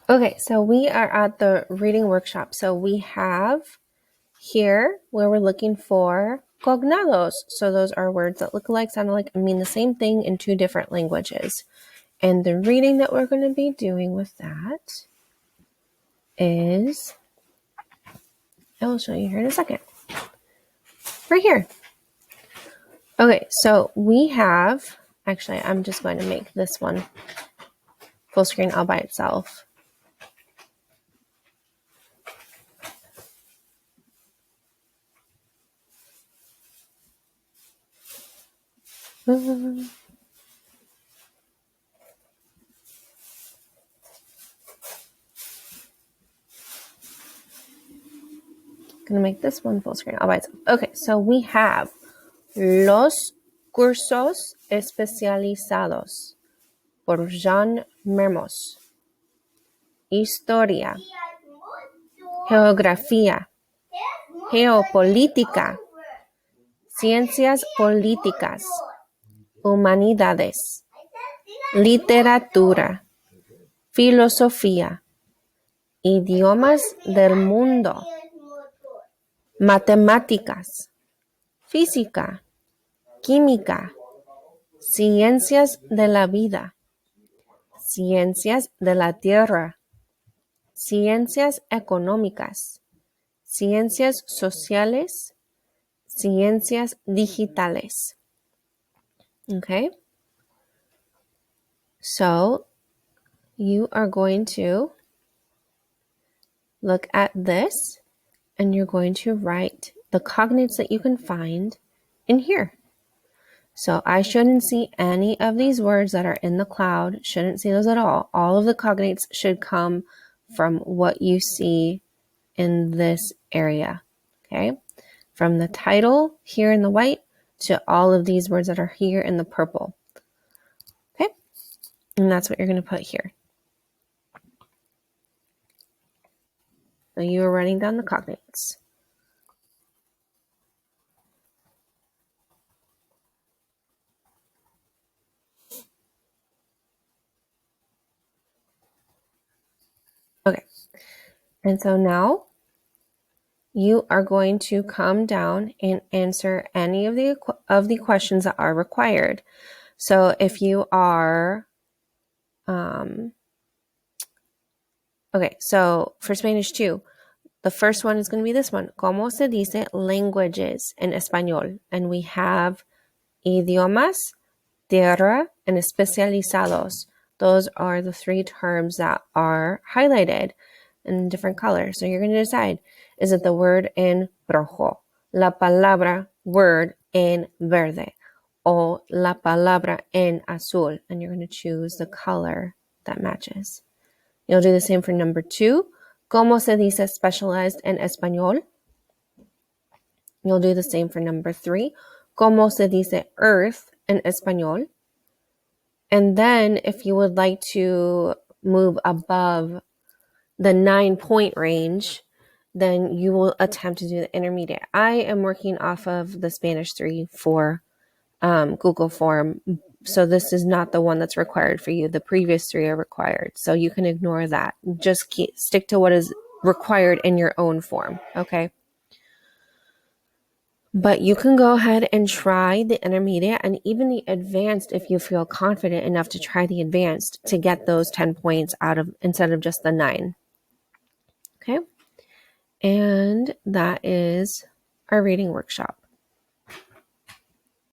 Okay, so we are at the reading workshop. So we have here where we're looking for cognados. So those are words that look alike, sound alike, and mean the same thing in two different languages. And the reading that we're going to be doing with that is, I will show you here in a second. Right here. Okay, so we have, actually, I'm just going to make this one full screen all by itself. Gonna make this one full screen all by itself. Okay, so we have Los cursos especializados por Jean Mermos. Historia, geografía, geopolítica, ciencias políticas, humanidades, literatura, filosofía, idiomas del mundo, matemáticas, física, química, ciencias de la vida, ciencias de la tierra, ciencias económicas, ciencias sociales, ciencias digitales. Okay? So you are going to look at this and you're going to write the cognates that you can find in here. So I shouldn't see any of these words that are in the cloud, shouldn't see those at all. All of the cognates should come from what you see in this area, okay? From the title here in the white to all of these words that are here in the purple, okay? And that's what you're going to put here. So you are writing down the cognates. Okay, and so now you are going to come down and answer any of the questions that are required. So if you are, okay, so for Spanish 2, the first one is going to be this one. ¿Cómo se dice languages en español? And we have idiomas, tierra, and especializados. Those are the three terms that are highlighted in different colors. So you're going to decide, is it the word in rojo, la palabra word in verde, or la palabra en azul? And you're going to choose the color that matches. You'll do the same for number 2. ¿Cómo se dice specialized en español? You'll do the same for number 3. ¿Cómo se dice earth en español? And then if you would like to move above the 9-point range, then you will attempt to do the intermediate. I am working off of the Spanish 3 for Google form. So this is not the one that's required for you. The previous 3 are required. So you can ignore that. Just stick to what is required in your own form. Okay. But you can go ahead and try the intermediate and even the advanced if you feel confident enough to try the advanced to get those 10 points out of instead of just the 9. Okay. And that is our reading workshop.